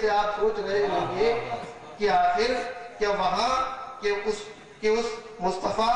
سے آپ سوچ رہے ہوں گے کہ آخر کیا وہاں کہ اس مصطفیٰ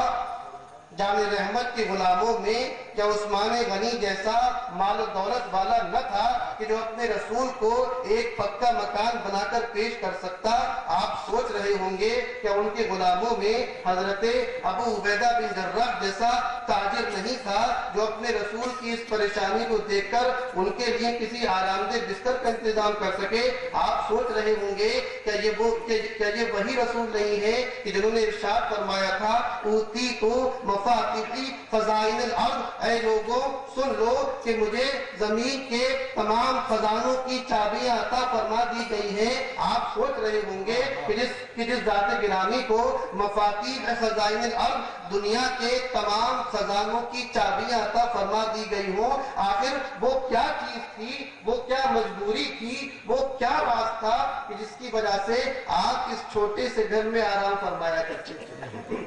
جان رحمت کے غلاموں میں کیا عثمان غنی جیسا مال و دولت والا نہ تھا کہ جو اپنے رسول کو ایک پکا مکان بنا کر پیش کر سکتا؟ آپ سوچ رہے ہوں گے کہ ان کے غلاموں میں حضرت ابو عبیدہ بن جراح جیسا تاجر نہیں تھا جو اپنے رسول کی اس پریشانی کو دیکھ کر ان کے لیے کسی آرام دہ بستر کا انتظام کر سکے؟ آپ سوچ رہے ہوں گے کیا یہ وہی رسول نہیں ہے کہ جنہوں نے ارشاد فرمایا تھا اوتی تو مفاتیحی خزائن الارض، اے لوگوں سن لو کہ مجھے زمین کے تمام خزانوں کی چابیاں عطا فرما دی گئی ہیں۔ آپ سوچ رہے ہوں گے کہ جس ذات گرامی کو مفاتیح خزائن الارض دنیا کے تمام خزانوں کی چابیاں عطا فرما دی گئی ہوں، آخر وہ کیا چیز تھی، وہ کیا مجبوری تھی، وہ کیا راز تھا کہ جس کی وجہ سے آپ اس چھوٹے سے گھر میں آرام فرمایا کرتے تھے؟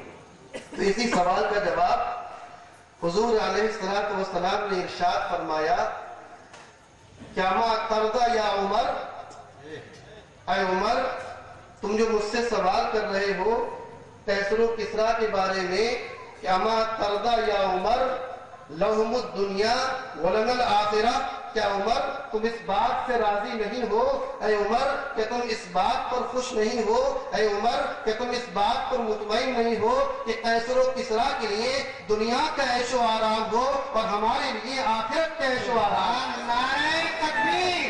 تو اسی سوال کا جواب حضور علیہ السلام نے ارشاد فرمایا، کیا ما ترضا یا عمر، اے عمر تم جو مجھ سے سوال کر رہے ہو کیسر و کسریٰ کے بارے میں، کیا ما ترضا یا عمر لہم الدنیا ولنا الآخرہ، کیا عمر تم اس بات سے راضی نہیں ہو؟ اے عمر کہ تم اس بات پر خوش نہیں ہو؟ اے عمر کہ تم اس بات پر مطمئن نہیں ہو کہ قیصر و کسریٰ کے لیے دنیا کا عیش و آرام ہو اور ہمارے لیے آخرت کا عیش و آرام؟ نعرہ تکبیر،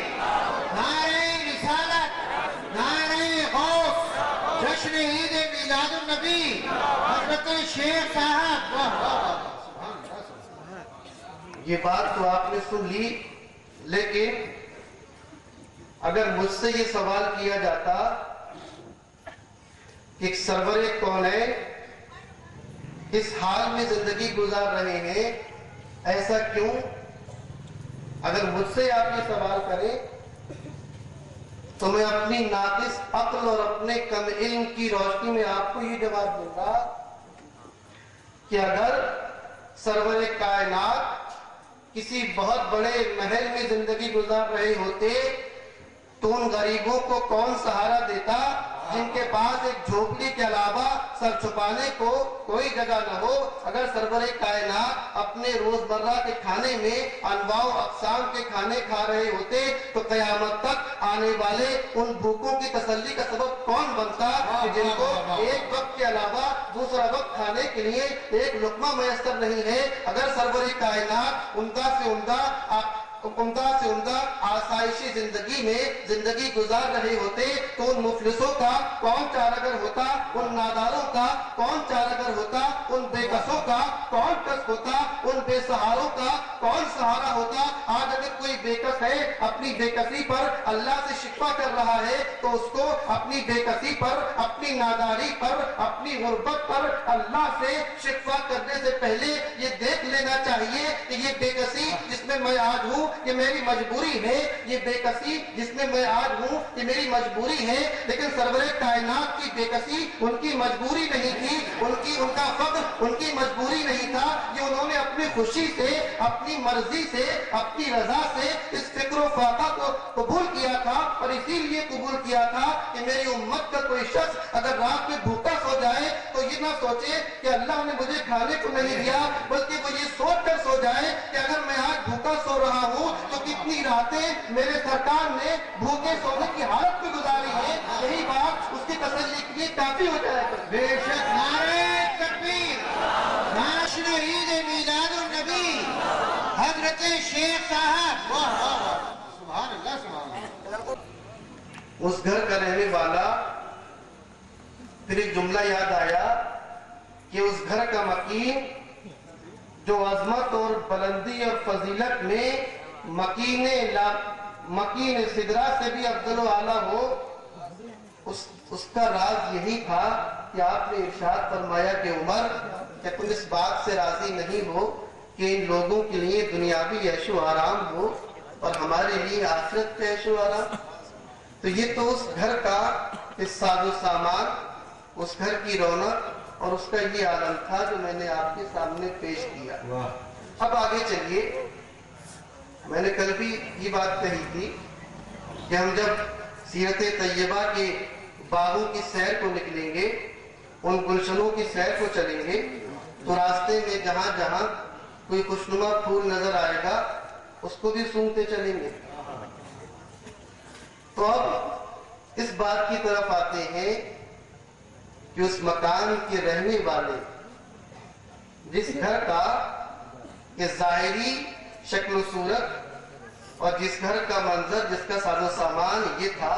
نعرہ رسالت، نعرہ غوث، جشن عید میلاد النبی حضرت شیخ صاحب۔ یہ بات تو آپ نے سن لی، لیکن اگر مجھ سے یہ سوال کیا جاتا کہ ایک سرور کونین اس حال میں زندگی گزار رہے ہیں، ایسا کیوں؟ اگر مجھ سے آپ یہ سوال کریں تو میں اپنی ناقص عقل اور اپنے کم علم کی روشنی میں آپ کو یہ جواب دوں گا کہ اگر سرور کائنات کسی بہت بڑے محل میں زندگی گزار رہے ہوتے تو ان غریبوں کو کون سہارا دیتا جن کے پاس ایک جھوپڑی کے علاوہ سر چھپانے کو کوئی جگہ نہ ہو؟ اگر سرور کائنات اپنے روزمرہ کے کھانے میں انواع و اقسام کے کھانے کھا رہے ہوتے تو قیامت تک آنے والے ان بھوکوں کی تسلی کا سبب کون بنتا کہ جن کو ایک وقت کے علاوہ دوسرا وقت کھانے کے لیے ایک لقمہ میسر نہیں ہے؟ اگر سرور کائنات عمدہ سے عمدہ آسائشی زندگی میں زندگی گزار رہے ہوتے تو ان مفلسوں کا کون چارگر ہوتا؟ ان ناداروں کا کون چارگر ہوتا؟ ان بے کسوں کا کون کس ہوتا؟ ان بے سہاروں کا کون سہارا ہوتا؟ آج اگر کوئی بے کس ہے اپنی بے کسی پر اللہ سے شکوہ کر رہا ہے تو اس کو اپنی بے کسی پر، اپنی ناداری پر، اپنی غربت پر اللہ سے شکوہ کرنے سے پہلے یہ دیکھ لینا چاہیے کہ یہ بے کسی جس میں میں آج ہوں یہ میری مجبوری ہے، یہ بے کسی جس میں میں آج ہوں یہ میری مجبوری ہے۔ لیکن سرور کائنات کی بے کسی ان کی مجبوری نہیں تھی، ان کا فقر ان کی مجبوری نہیں تھا، یہ انہوں نے اپنی خوشی سے، اپنی مرضی سے، اپنی رضا سے اس فکر و فاقہ کو قبول کیا تھا، اور اسی لیے قبول کیا تھا کہ میری امت کا کوئی شخص اگر رات میں بھوکا سو جائے تو یہ نہ سوچے کہ اللہ نے مجھے کھانے کو نہیں دیا، بلکہ وہ یہ سوچ کر سو جائے کہ اگر میں آج بھوکا سو رہا ہوں تو کتنی راتیں میرے سرکار نے بھوکے سونے کی حالت میں گزاری ہے، یہی بات اس کی تسلی کے لیے کافی ہو جائے گا۔ بے شک نعرہ تکبیر، جشن عید میلاد النبی حضرت شیخ صاحب۔ سبحان اللہ، سبحان اللہ۔ اس گھر کا رہنے والا پھر ایک جملہ یاد آیا کہ اس گھر کا مکین جو عظمت اور بلندی اور فضیلت میں مکین سدرہ سے بھی افضل و اعلیٰ ہو، اس کا راز یہی تھا کہ آپ نے ارشاد فرمایا کہ عمر کہ تم اس بات سے راضی نہیں ہو کہ ان لوگوں کے لیے دنیاوی عیش و آرام ہو اور ہمارے لیے آخرت کا عیش و آرام؟ تو یہ تو اس گھر کا اس ساز و سامان، اس گھر کی رونق اور اس کا یہ عالم تھا جو میں نے آپ کے سامنے پیش کیا۔ اب آگے چلیے، میں نے کل بھی یہ بات کہی تھی کہ ہم جب سیرت طیبہ کے باغوں کی سیر کو نکلیں گے، ان گلشنوں کی سیر کو چلیں گے، تو راستے میں جہاں جہاں کوئی خوشنما پھول نظر آئے گا اس کو بھی سونگتے چلیں گے۔ تو اب اس بات کی طرف آتے ہیں کہ اس مکان کے رہنے والے جس گھر کا کہ ظاہری شکل و صورت اور جس گھر کا منظر، جس کا ساز و سامان یہ تھا،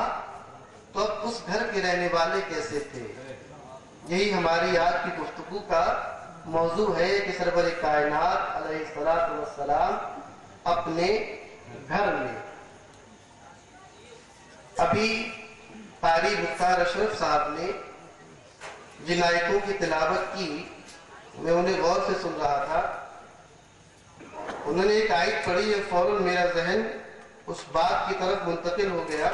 تو اب اس گھر کے رہنے والے کیسے تھے؟ یہی ہماری آج کی گفتگو کا موضوع ہے کہ سرور کائنات علیہ الصلوۃ والسلام اپنے گھر میں۔ ابھی قاری مختار اشرف صاحب نے جن آیتوں کی تلاوت کی، میں انہیں غور سے سن رہا تھا، انہوں نے ایک آیت پڑھی اور فوراً میرا ذہن اس بات کی طرف منتقل ہو گیا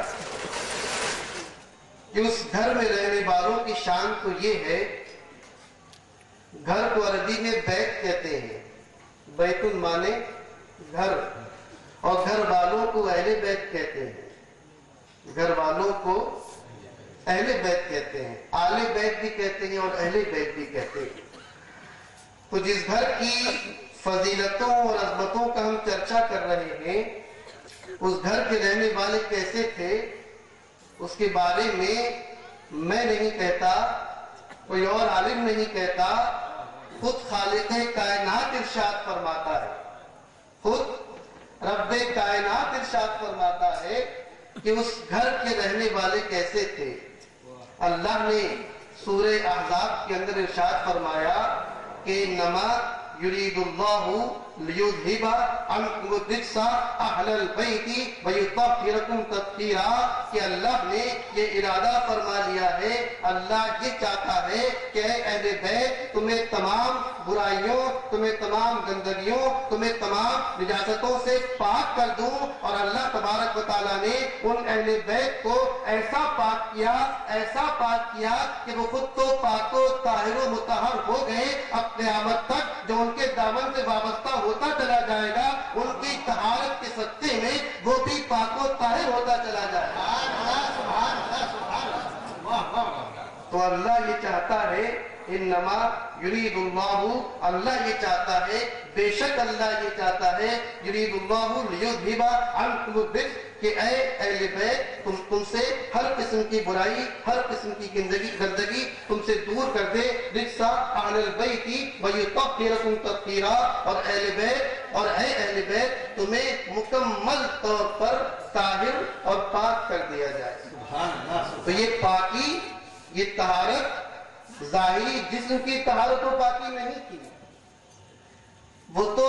کہ اس گھر میں رہنے والوں کی شان تو یہ ہے، گھر کو عربی میں بیت کہتے ہیں، بیت المانے گھر، اور گھر والوں کو اہل بیت کہتے ہیں، گھر والوں کو اہل بیت کہتے ہیں، آل بیت بھی کہتے ہیں اور اہل بیت بھی کہتے ہیں۔ تو جس گھر کی فضیلتوں اور عظمتوں کا ہم چرچا کر رہے ہیں، اس گھر کے رہنے والے کیسے تھے، اس کے بارے میں نہیں کہتا، کوئی اور عالم نہیں کہتا، خود خالق کائنات ارشاد فرماتا ہے، خود رب کائنات ارشاد فرماتا ہے کہ اس گھر کے رہنے والے کیسے تھے۔ اللہ نے سورہ احزاب کے اندر ارشاد فرمایا کہ نما یرید اللہ لیذھب عنکم الرجس اہل البیت ویطہرکم تطہیرا، کہ اللہ نے یہ ارادہ فرما لیا ہے، اللہ یہ چاہتا ہے کہ اے اہل بیت تمہیں تمام برائیوں، تمہیں تمام گندگیوں، تمہیں تمام نجاستوں سے پاک کر دوں۔ اور اللہ تبارک و تعالیٰ نے ان اہل بیت کو ایسا پاک کیا، ایسا پاک کیا کہ وہ خود تو پاک و طاہر و مطہر ہو گئے، اب قیامت تک جو ان کے دامن سے وابستہ ہوتا چلا جائے گا، ان کی طہارت کے صدقے میں وہ بھی پاک و طاہر ہوتا چلا جائے گا۔ تو اللہ یہ چاہتا ہے، انما یرید اللہ، اللہ یہ چاہتا ہے، بے شک اللہ یہ چاہتا ہے، یرید اللہ لیذھب عنکم الرجس، کہ اے اہل بیت تم سے ہر قسم کی برائی، ہر قسم کی گندگی تم سے دور کر دے، رجس اہل البیت ویطہرکم تطہیرا، اور اے اہل بیت تمہیں مکمل طور پر طاہر اور پاک کر دیا جائے۔ تو یہ پاکی، یہ طہارت ظاہری جسم کی طہارت و پاکی نہیں تھی، وہ تو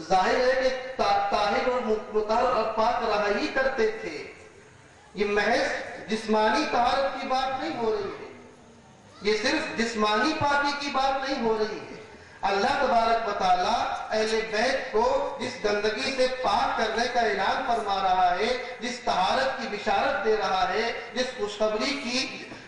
ظاہر ہے کہ طاہر اور مطہر اور پاک رہا ہی کرتے تھے، یہ محض جسمانی طہارت کی بات نہیں ہو رہی ہے، یہ صرف جسمانی پاکی کی بات نہیں ہو رہی ہے۔ اللہ تبارک و تعالیٰ اہل بیت کو جس گندگی سے پاک کرنے کا اعلان فرما رہا ہے، جس طہارت کی بشارت دے رہا ہے،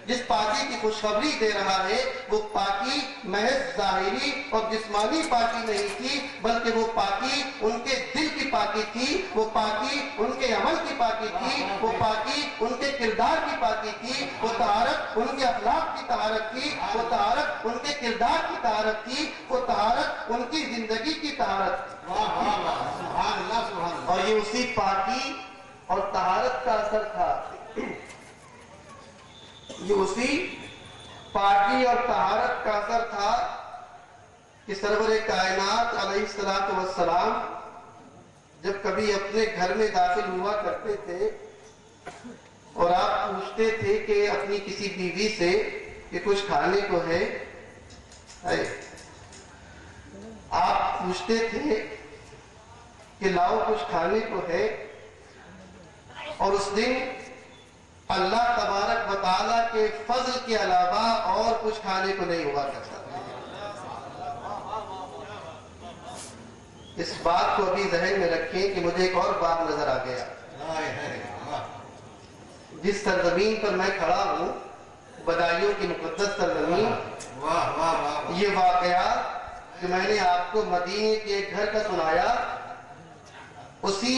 جس پاکی کی خوشخبری دے رہا ہے، وہ پاکی محض ظاہری اور جسمانی پاکی نہیں تھی، بلکہ وہ پاکی ان کے دل کی پاکی تھی، وہ پاکی ان کے عمل کی پاکی تھی، وہ پاکی ان کے کردار کی پاکی تھی، وہ طہارت ان کے اخلاق کی طہارت تھی، وہ طہارت ان کے کردار کی طہارت تھی، وہ طہارت ان کی زندگی کی طہارت تھی۔ اور یہ اسی پاکی اور طہارت کا اثر تھا، یہ اسی پاکی اور طہارت کا اثر تھا کہ سرور کائنات علیہ الصلوۃ والسلام جب کبھی اپنے گھر میں داخل ہوا کرتے تھے اور آپ پوچھتے تھے کہ اپنی کسی بیوی سے کہ کچھ کھانے کو ہے، آپ پوچھتے تھے کہ لاؤ کچھ کھانے کو ہے، اور اس دن اللہ تبارک و تعالیٰ کے فضل کے علاوہ اور کچھ کھانے کو نہیں ہوا کرتا۔ اس بات کو ابھی ذہن میں رکھیں کہ مجھے ایک اور بات نظر آ گیا، جس سرزمین پر میں کھڑا ہوں، بدایوں کی مقدس سرزمین، یہ واقعہ جو میں نے آپ کو مدینے کے ایک گھر کا سنایا، اسی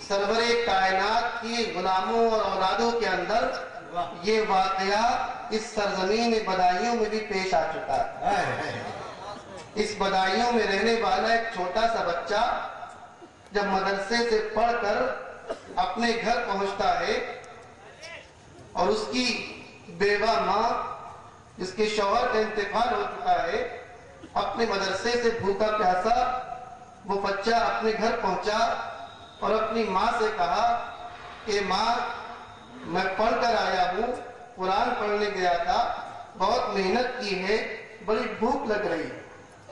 سرور کائنات کی غلاموں اور اولادوں کے اندر یہ واقعہ اس سرزمین بدایوں میں بھی پیش آ چکا ہے۔ اس بدایوں میں رہنے والا ایک چھوٹا سا بچہ جب مدرسے سے پڑھ کر اپنے گھر پہنچتا ہے اور اس کی بیوہ ماں جس کے شوہر کا انتقال ہو چکا ہے اپنے مدرسے سے بھوکا پیاسا وہ بچہ اپنے گھر پہنچا اور اپنی ماں سے کہا کہ ماں میں پڑھ کر آیا ہوں، قرآن پڑھنے گیا تھا، بہت محنت کی ہے، بڑی بھوک لگ رہی ہے،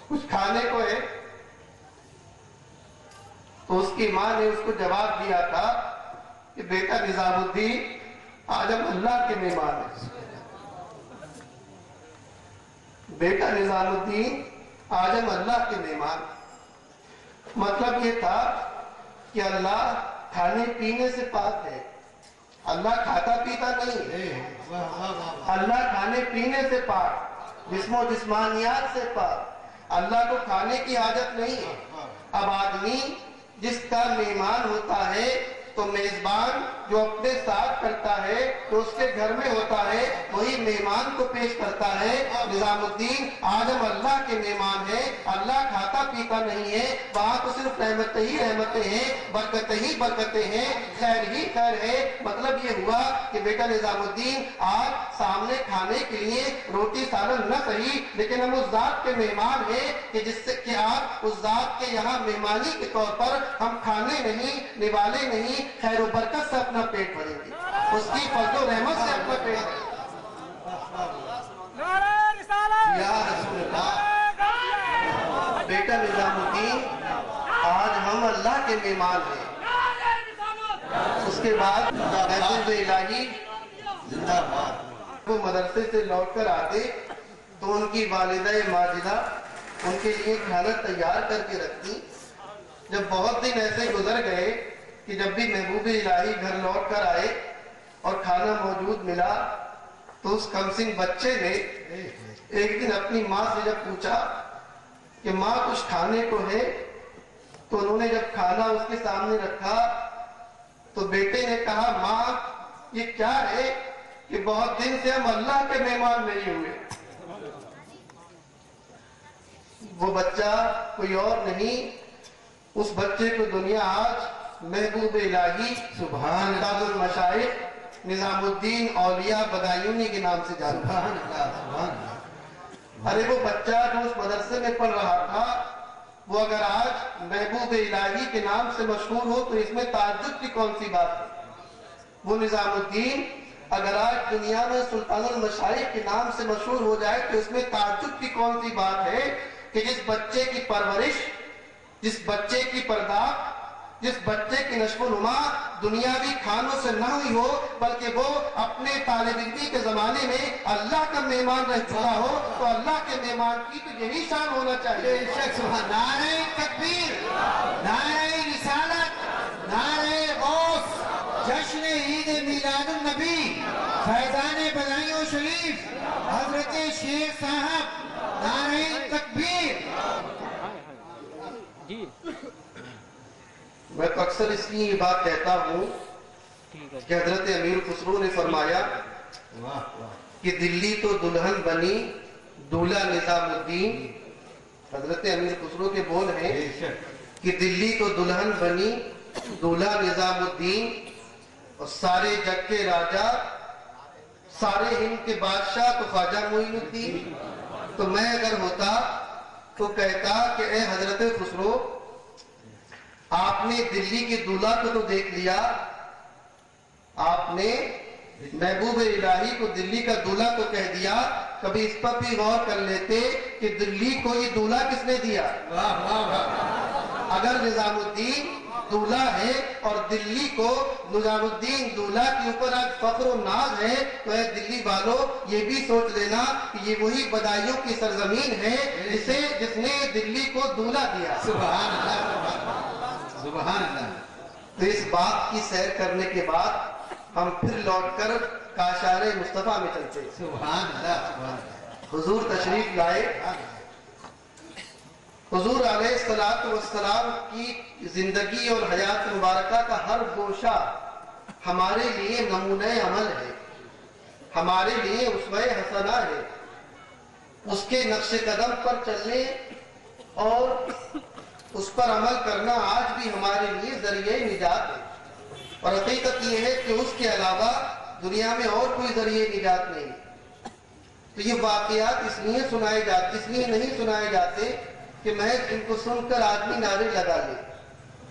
کچھ کھانے کو ہے؟ تو اس کی ماں نے اس کو جواب دیا تھا کہ بیٹا نظام الدین آج ہم اللہ کے مہمان ہیں، بیٹا نظام الدین آج ہم اللہ کے مہمان۔ مطلب یہ تھا کہ اللہ کھانے پینے سے پاک ہے، اللہ کھاتا پیتا نہیں ہے، اللہ کھانے پینے سے پاک، جسم و جسمانیات سے پاک، اللہ کو کھانے کی حاجت نہیں ہے۔ اب آدمی جس کا مہمان ہوتا ہے تو میزبان جو اپنے ساتھ کرتا ہے تو اس کے گھر میں ہوتا ہے وہی مہمان کو پیش کرتا ہے۔ نظام الدین آج ہم اللہ کے مہمان ہیں، اللہ کھاتا پیتا نہیں ہے، وہاں تو صرف رحمتیں ہی رحمتیں ہیں، برکتیں ہی برکتیں ہیں، خیر ہی خیر ہے۔ مطلب یہ ہوا کہ بیٹا نظام الدین آج سامنے کھانے کے لیے روٹی سالن نہ صحیح لیکن ہم اس ذات کے مہمان ہیں کہ جس سے کہ آپ اس ذات کے یہاں مہمانی کے طور پر ہم کھانے نہیں، نوالے نہیں، خیر و برکت سے اپنا پیٹ بھریں گے، اس کی فضل و رحمت سے اپنا پیٹ بھریں گے۔ یا رسول اللہ، بیٹا نظام الدین آج ہم اللہ کے مہمان ہیں۔ اس کے بعد محبوب الہی وہ مدرسے سے لوٹ کر آتے تو ان کی والدہ ماجدہ ان کے لیے کھانا تیار کر کے رکھتی۔ جب بہت دن ایسے گزر گئے کہ جب بھی محبوب الہی گھر لوٹ کر آئے اور کھانا موجود ملا تو اس کمسن بچے نے ایک دن اپنی ماں سے جب پوچھا کہ ماں کچھ کھانے کو ہے تو انہوں نے جب کھانا اس کے سامنے رکھا تو بیٹے نے کہا ماں یہ کیا ہے کہ بہت دن سے ہم اللہ کے مہمان نہیں ہوئے۔ وہ بچہ کوئی اور نہیں، اس بچے کو دنیا آج محبوب الہی سبحان تاج المشائخ نظام الدین اولیاء بدایونی کے نام سے جانتا ہے۔ ارے وہ بچہ جو اس مدرسے میں پڑھ رہا تھا وہ اگر آج محبوب الہی کے نام سے مشہور ہو تو اس میں تعجب کی کون سی بات ہے؟ وہ نظام الدین اگر آج دنیا میں سلطان المشائخ کے نام سے مشہور ہو جائے تو اس میں تعجب کی کون سی بات ہے کہ جس بچے کی پرورش، جس بچے کی پرداخت، جس بچے کی نشو و نما دنیاوی کھانوں سے نہ ہوئی ہو بلکہ وہ اپنے طالب علمی کے زمانے میں اللہ کا مہمان رہ چکا ہو تو اللہ کے مہمان کی تو یہی شان ہونا چاہیے۔ نعرہ تکبیر، نعرہ رسالت، نعرہ غوث، جشن عید میلاد النبی، فیضان بدایوں شریف، حضرت شیخ صاحب، نعرہ تکبیر۔ میں تو اکثر اس لیے یہ بات کہتا ہوں کہ حضرت امیر خسرو نے فرمایا کہ دلی تو دلہن بنی دولہا نظام الدین۔ حضرت امیر خسرو کے بول ہیں کہ دلی تو دلہن بنی دولہا نظام الدین، اور سارے جگ کے راجہ، سارے ہند کے بادشاہ تو خواجہ معین الدین۔ تو میں اگر ہوتا تو کہتا کہ اے حضرت خسرو آپ نے دلی کے دولہا کو تو دیکھ لیا، آپ نے محبوب الہی کو دلی کا دولہا تو کہہ دیا، کبھی اس پر بھی غور کر لیتے کہ دلی کو یہ دولہا کس نے دیا؟ اگر نظام الدین دولہا ہے اور دلی کو نظام الدین دولہا کے اوپر آج فخر و ناز ہے تو اے دلی والوں یہ بھی سوچ لینا کہ یہ وہی بدایوں کی سرزمین ہے جس نے دلی کو دولہا دیا۔ سبحان اللہ، سبحان اللہ۔ تو اس بات کی سیر کرنے کے بعد ہم پھر لوٹ کر کاشار مصطفیٰ میں چلتے ہیں۔ سبحان اللہ، سبحان اللہ۔ حضور تشریف لائے حضور علیہ السلام کی زندگی اور حیات مبارکہ کا ہر گوشہ ہمارے لیے نمونہ عمل ہے، ہمارے لیے اسوہ حسنہ ہے۔ اس کے نقش قدم پر چلنے اور اس پر عمل کرنا آج بھی ہمارے لیے ذریعہ نجات ہے، اور حقیقت یہ ہے کہ اس کے علاوہ دنیا میں اور کوئی ذریعہ نجات نہیں۔ تو یہ واقعات اس لیے نہیں سنائے جاتے کہ محض ان کو سن کر آدمی نعرے لگا لے،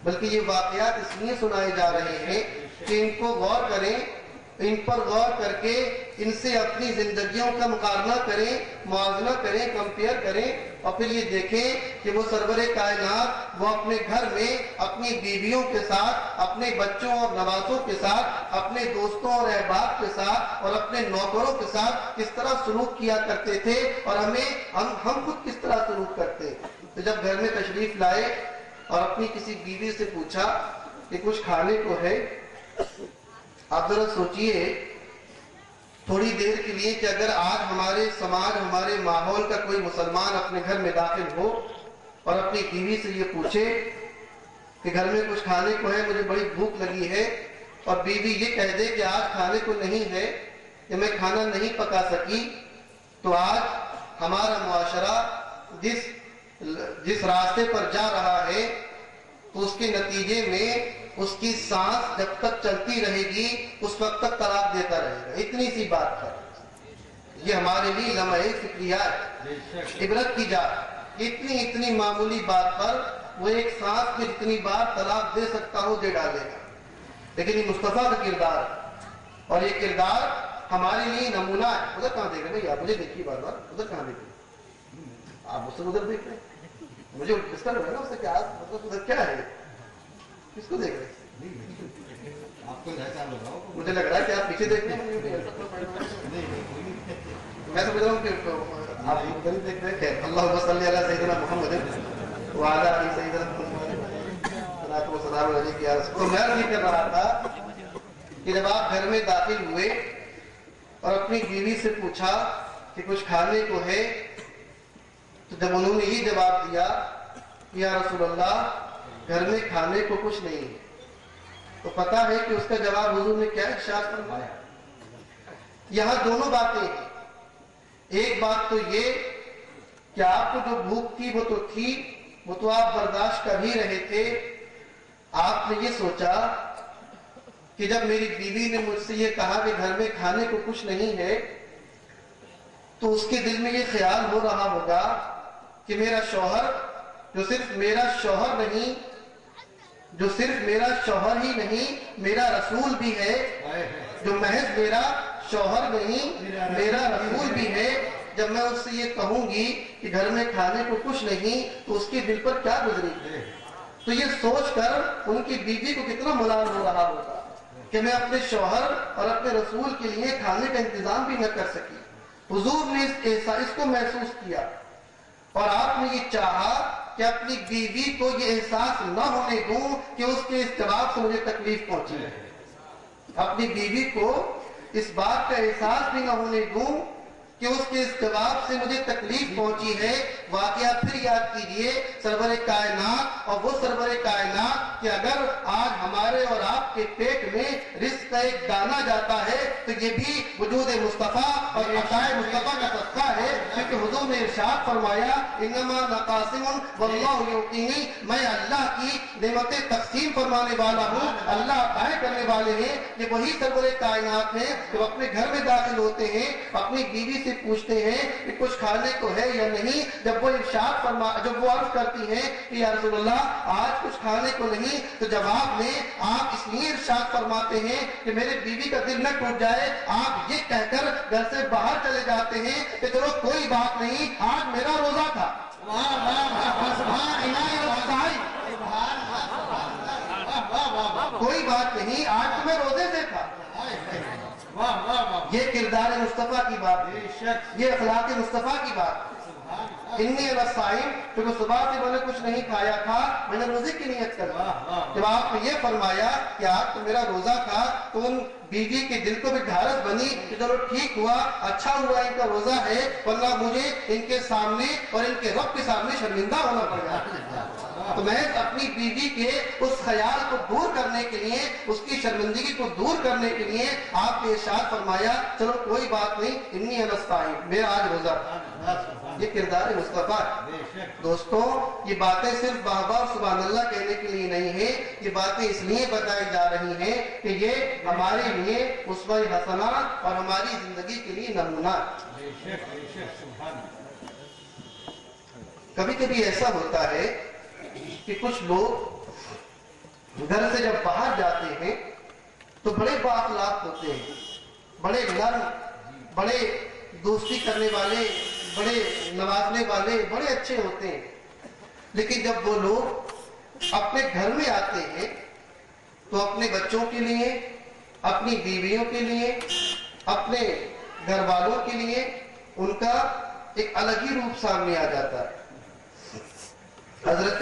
بلکہ یہ واقعات اس لیے سنائے جا رہے ہیں کہ ان کو غور کریں، ان پر غور کر کے ان سے اپنی زندگیوں کا مقابلہ کریں، موازنہ کریں، کمپیئر کریں، اور پھر یہ دیکھیں کہ وہ سرور کائنات وہ اپنے گھر میں اپنی بیویوں کے ساتھ، اپنے بچوں اور نوازوں کے ساتھ، اپنے دوستوں اور احباب کے ساتھ اور اپنے نوکروں کے ساتھ کس طرح سلوک کیا کرتے تھے، اور ہم خود کس طرح سلوک کرتے ہیں۔ تو جب گھر میں تشریف لائے اور اپنی کسی بیوی سے پوچھا کہ کچھ کھانے کو ہے، آپ ذرا سوچئے تھوڑی دیر کے لیے کہ اگر آج ہمارے سماج، ہمارے ماحول کا کوئی مسلمان اپنے گھر میں داخل ہو اور اپنی بیوی سے یہ پوچھے کہ گھر میں کچھ کھانے کو ہے، مجھے بڑی بھوک لگی ہے، اور بیوی یہ کہہ دے کہ آج کھانے کو نہیں ہے کہ میں کھانا نہیں پکا سکی، تو آج ہمارا معاشرہ جس راستے پر جا رہا ہے تو اس کے نتیجے میں اس کی سانس جب تک چلتی رہے گی اس وقت تک طلاق دیتا رہے گا۔ اتنی سی بات ہے، یہ ہمارے لیے لمحہ فکریات عبرت کی جا، اتنی معمولی بات پر وہ ایک سانس میں جتنی بار طلاق دے سکتا ہو دے ڈالے گا۔ لیکن یہ مصطفیٰ کا کردار، اور یہ کردار ہمارے لیے نمونہ ہے۔ ادھر کہاں دیکھ رہے ہیں؟ آپ مجھے دیکھیے بار بار، ادھر کہاں دیکھ رہے ہیں؟ آپ اس سے ادھر دیکھ رہے ہیں، مجھے اس کا لگ رہا ہے نا اس سے کیا مطلب ادھر کیا ہے، کس کو دیکھ رہے ہیں؟ آپ کو ایسا لگاؤ، مجھے لگ رہا ہے کہ آپ پیچھے دیکھ رہے ہیں، میں سمجھ رہا ہوں کہ آپ ادھر دیکھ رہے ہیں۔ اللہم صلی علی سیدنا محمد وعلی آلہ سیدنا محمد صلاۃ و سلام علیک یا رسول۔ تو میں یہ کر رہا تھا کہ جب آپ گھر میں داخل ہوئے اور اپنی بیوی سے پوچھا کہ کچھ کھانے کو ہے، تو جب انہوں نے یہ جواب دیا یا رسول اللہ گھر میں کھانے کو کچھ نہیں ہے، تو پتہ ہے کہ اس کا جواب حضور نے کیا ارشاد فرمایا۔ یہاں دونوں باتیں ہیں، ایک بات تو یہ کہ آپ کو جو بھوک تھی وہ تو تھی، وہ تو آپ برداشت کر ہی رہے تھے۔ آپ نے یہ سوچا کہ جب میری بیوی نے مجھ سے یہ کہا کہ گھر میں کھانے کو کچھ نہیں ہے، تو اس کے دل میں یہ خیال ہو رہا ہوگا کہ میرا شوہر جو صرف میرا شوہر ہی نہیں میرا رسول بھی ہے، جو محض میرا شوہر نہیں میرا رسول بھی ہے۔ جب میں اس سے یہ کہوں گی کہ گھر میں کھانے کو کچھ نہیں تو اس کے دل پر کیا گزرے گی؟ تو یہ سوچ کر ان کی بیوی کو کتنا ملال ہو رہا ہوگا کہ میں اپنے شوہر اور اپنے رسول کے لیے کھانے کا انتظام بھی نہ کر سکی۔ حضور نے اس کو محسوس کیا، اور آپ نے یہ چاہا کہ اپنی بیوی کو یہ احساس نہ ہونے دوں کہ اس کے اس جواب سے مجھے تکلیف پہنچی ہے، اپنی بیوی کو اس بات کا احساس بھی نہ ہونے دوں کہ اس کے اس جواب سے مجھے تکلیف پہنچی ہے۔ واقعہ پھر یاد کیجئے سرور کائنات، اور وہ سرور کائنات کہ اگر آج ہمارے اور آپ کے پیٹ میں رزق کا ایک دانہ جاتا ہے تو یہ بھی وجود مصطفیٰ اور عطاء مصطفیٰ کا صدقہ ہے، کیونکہ حضور نے ارشاد فرمایا انما نقاسم واللہ یعطینی، میں اللہ کی نعمتیں تقسیم فرمانے والا ہوں، اللہ عطائیں کرنے والے ہیں۔ یہ وہی سرور کائنات ہیں جو اپنے گھر میں داخل ہوتے ہیں، اپنی بیوی سے پوچھتے ہیں کہ کچھ کھانے کو ہے یا نہیں۔ جب وہ عرض کرتی ہیں کہ یا رسول اللہ آج کچھ کھانے کو نہیں، تو جواب میں آپ اس لیے ارشاد فرماتے ہیں کہ میرے بیوی کا دل نہ ٹوٹ جائے، آپ یہ کہہ کر گھر سے باہر چلے جاتے ہیں کہ چلو کوئی بات نہیں، آج میرا روزہ تھا۔ کوئی بات نہیں، آج تو میں روزے سے تھا۔ یہ کردار مصطفیٰ کی بات ہے، یہ اخلاق مصطفیٰ کی بات ہے۔ انی انا الصائم، کیونکہ صبح سے میں نے کچھ نہیں کھایا تھا، میں نے روزے کی نیت کر دی۔ جب آپ نے یہ فرمایا کہ آج تو میرا روزہ تھا، تو ان بیوی کے دل کو بھی ڈھارس بنی کہ چلو ٹھیک ہوا، اچھا ہوا ان کا روزہ ہے، ورنہ مجھے ان کے سامنے اور ان کے رب کے سامنے شرمندہ ہونا پڑ گیا۔ تو میں اپنی بیوی کے اس خیال کو دور کرنے کے لیے، اس کی شرمندگی کو دور کرنے کے لیے آپ نے ارشاد فرمایا چلو کوئی بات نہیں، انی انا الصائم، میرا آج روزہ۔ یہ کردار مصطفیٰ ہے۔ دوستوں، یہ باتیں صرف بابا اور سبحان اللہ کہنے کے لیے نہیں ہیں، یہ باتیں اس لیے بتائی جا رہی ہیں کہ یہ ہمارے لیے اسوہ حسنہ اور ہماری زندگی کے لیے نمونہ۔ کبھی کبھی ایسا ہوتا ہے کہ کچھ لوگ گھر سے جب باہر جاتے ہیں تو بڑے بااخلاق ہوتے ہیں، بڑے نرم، بڑے دوستی کرنے والے، بڑے نوازنے والے، بڑے اچھے ہوتے ہیں، لیکن جب وہ لوگ اپنے گھر میں آتے ہیں تو اپنے بچوں کے لیے، اپنی بیویوں کے لیے، اپنے گھر والوں کے لیے ان کا ایک الگ ہی روپ سامنے آ جاتا ہے۔ حضرت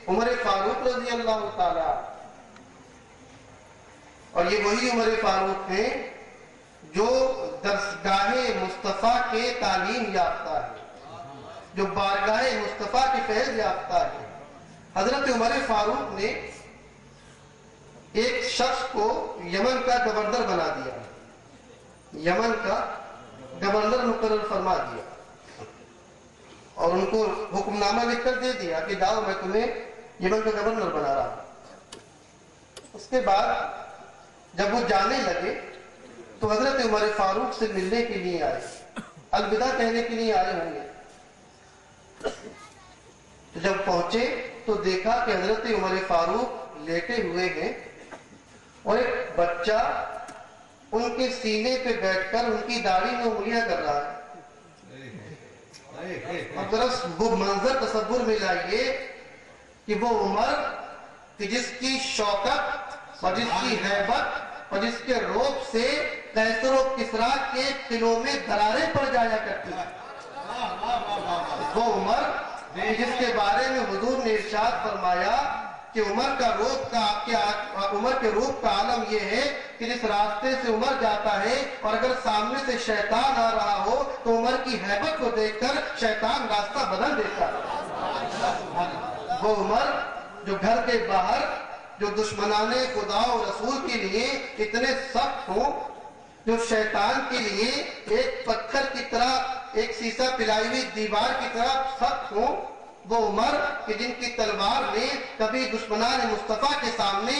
عمر فاروق رضی اللہ تعالیٰ، اور یہ وہی عمر فاروق ہیں جو درسگاہ مصطفیٰ کے تعلیم یافتہ ہے، جو بارگاہ مصطفیٰ کے فیض یافتہ ہے۔ حضرت عمر فاروق نے ایک شخص کو یمن کا گورنر بنا دیا، یمن کا گورنر مقرر فرما دیا، اور ان کو حکم نامہ لکھ کر دے دیا کہ جاؤ میں تمہیں یمن کا گورنر بنا رہا ہوں۔ اس کے بعد جب وہ جانے لگے تو حضرت عمر فاروق سے ملنے کے لیے آئے، الوداع کہنے کے لیے آئے ہوں گے۔ تو جب پہنچے تو دیکھا کہ حضرت عمر فاروق لیٹے ہوئے ہیں اور ایک بچہ ان کے سینے پہ بیٹھ کر ان کی داڑھی میں انگلیاں کر رہا ہے۔ اب ذرا وہ منظر تصور میں لائیے کہ وہ عمر کہ جس کی شوکت اور جس کی ہیبت اور جس کے روب سے قیصر و کسریٰ کے قلعوں میں دراریں پڑ جایا کرتی ہیں، وہ عمر جس کے بارے میں حضور نے ارشاد فرمایا کہ عمر کے روپ کا عالم یہ ہے کہ جس راستے سے عمر جاتا ہے اور اگر سامنے سے شیطان آ رہا ہو تو عمر کی ہیبت کو دیکھ کر شیطان راستہ بدل دیتا ہے۔ وہ عمر جو گھر کے باہر جو دشمنان خدا و رسول کے لیے اتنے سخت ہوں، جو شیطان کے لیے ایک پتھر کی طرح، ایک سیسا پلائی ہوئی دیوار کی طرح سخت ہوں، وہ عمر کہ جن کی تلوار نے کبھی دشمنان مصطفیٰ کے سامنے